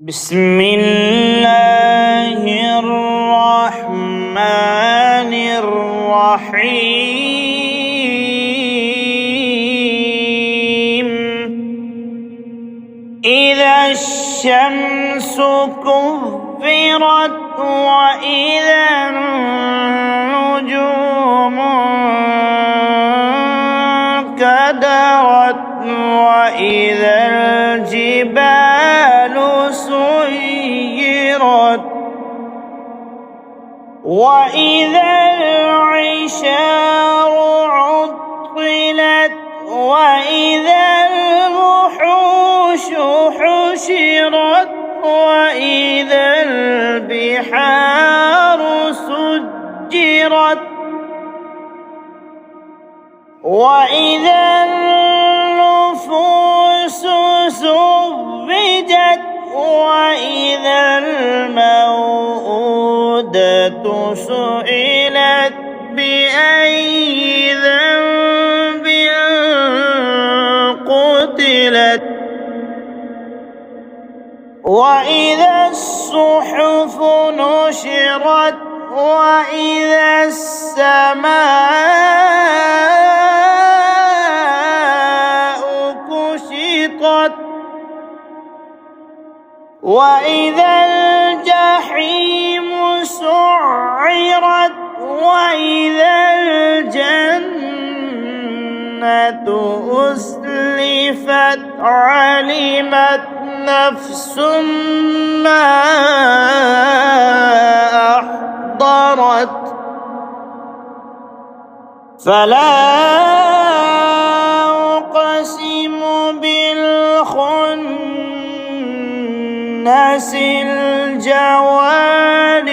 بسم الله الرحمن الرحيم. إذا الشمس كورت وإذا النجوم انكدرت وإذا الجبال سيرت وإذا العشار عطلت وإذا الوحوش حشرت وإذا البحار سجرت وإذا النفوس زوجت وإذا الموءودة سئلت بأي ذنب قتلت وإذا الصحف نشرت وإذا السماء كشطت وإذا الجحيم سعرت وإذا الجنة أزلفت علمت نفس ما أحضرت فلا أقسم بالخنس الجوار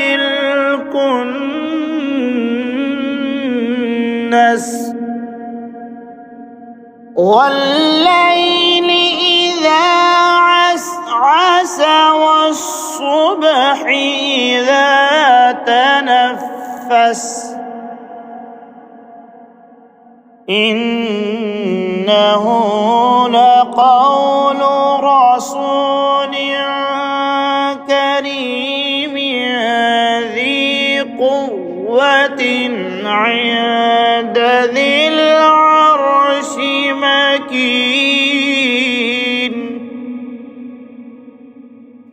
الكنس والليل إذا عسعس والصبح إذا تنفس إنه لقول رسول كريم ذي قوة عند ذي العرش مكين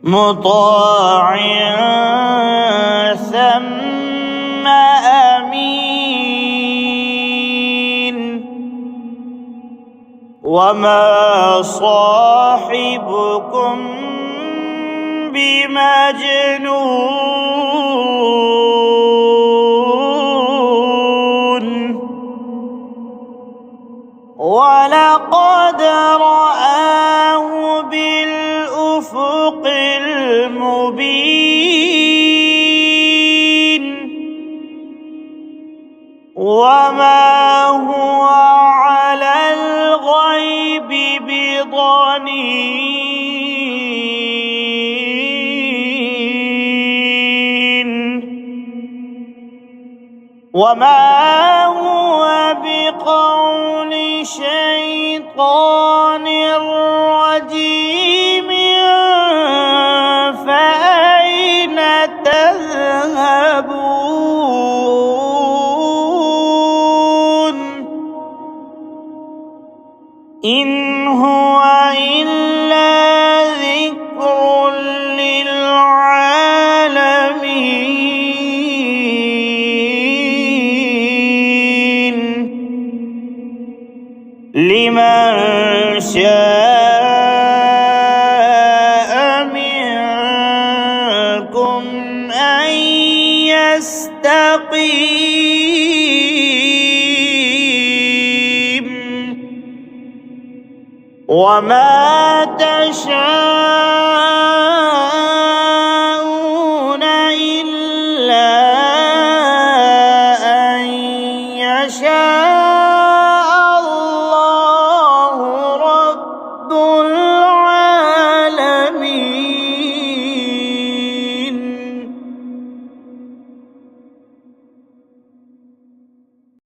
مطاع ثم أمين وما صاحبكم بمجنون ولقد رآه بالأفق المبين وما هو على الغيب بضنين وما هو بقول شيطان رجيم فأين تذهبون إن هو إلا ذكر للعالمين لمن شاء منكم أن يستقيم وما تشاءون